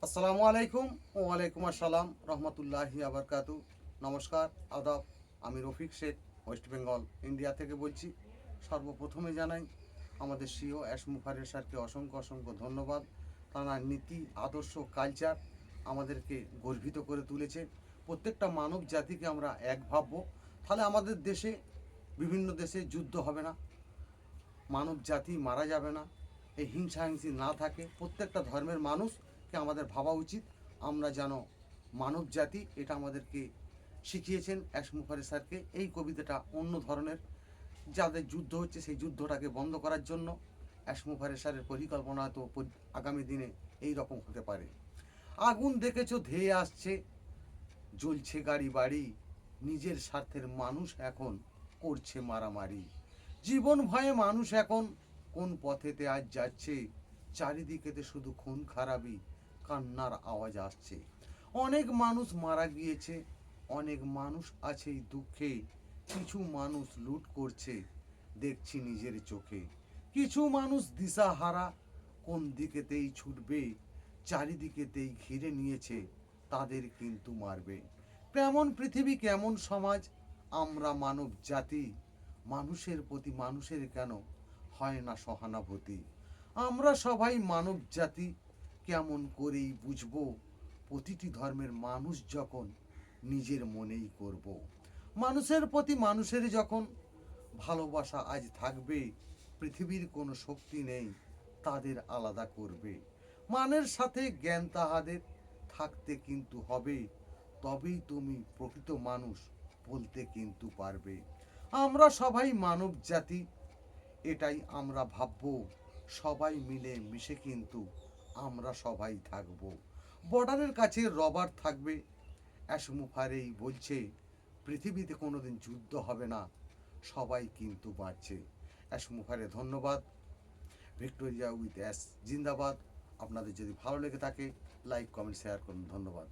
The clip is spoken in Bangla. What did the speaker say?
আসসালামু আলাইকুম। ওয়ালাইকুম আসসালাম রহমতুল্লাহি আবরকাতু। নমস্কার, আদাব। আমি রফিক শেখ, ওয়েস্ট বেঙ্গল, ইন্ডিয়া থেকে বলছি। সর্বপ্রথমে জানাই আমাদের সিও এস মুখারের স্যারকে অসংখ্য অসংখ্য ধন্যবাদ। তাঁর নীতি, আদর্শ, কালচার আমাদেরকে গর্বিত করে তুলেছে। প্রত্যেকটা মানব জাতিকে আমরা এক ভাববো, তাহলে আমাদের দেশে, বিভিন্ন দেশে যুদ্ধ হবে না, মানব জাতি মারা যাবে না, এই হিংসাহিংসি না থাকে। প্রত্যেকটা ধর্মের মানুষকে আমাদের ভাবা উচিত। আমরা যেন মানব জাতি, এটা আমাদেরকে শিখিয়েছেন এস মুখার্জি স্যারকে। এই কবিতাটা অন্য ধরনের, যাদের যুদ্ধ হচ্ছে সেই যুদ্ধটাকে বন্ধ করার জন্য এস মুখার্জি স্যারের পরিকল্পনা তো আগামী দিনে এই রকম হতে পারে। আগুন দেখেছো ধেয়ে আসছে, জ্বলছে গাড়ি বাড়ি, নিজের স্বার্থের মানুষ এখন করছে মারামারি। জীবন ভয়ে মানুষ এখন কোন পথেতে আজ যাচ্ছে, চারিদিকেতে শুধু খুন খারাপি, কান্নার আওয়াজ আসছে। অনেক মানুষ মারা গিয়েছে, অনেক মানুষ আছে এই দুঃখে, কিছু মানুষ লুট করছে দেখছি নিজের চোখে। কিছু মানুষ দিশাহারা, কোন দিকেতেই ছুটবে, চারিদিকেতেই ঘিরে নিয়েছে, তাদের কিন্তু মারবে। কেমন পৃথিবী কেমন সমাজ, আমরা মানব জাতি, মানুষের প্রতি মানুষের কেন হয় না সহানুভূতি। আমরা সবাই মানব জাতি, কেমন করেই বুঝবো, প্রতিটি ধর্মের মানুষ যখন নিজের মনেই করব। মানুষের প্রতি মানুষের যখন ভালোবাসা আজ থাকবে, পৃথিবীর কোনো শক্তি নেই তাদের আলাদা করবে। মানের সাথে জ্ঞান তাহাদের থাকতে কিন্তু হবে, তবেই তুমি প্রকৃত মানুষ বলতে কিন্তু পারবে। আমরা সবাই মানব জাতি, এটাই আমরা ভাববো, সবাই মিলে মিশে কিন্তু আমরা সবাই থাকবো। বর্ডারের কাছে রবার থাকবে, অ্যাসমুফারেই বলছে, পৃথিবীতে কোনোদিন যুদ্ধ হবে না, সবাই কিন্তু বাঁচছে। অ্যাসমুফারে ধন্যবাদ। ভিক্টোরিয়া উইথ অ্যাস জিন্দাবাদ। আপনাদের যদি ভালো লেগে থাকে, লাইক, কমেন্ট, শেয়ার করুন। ধন্যবাদ।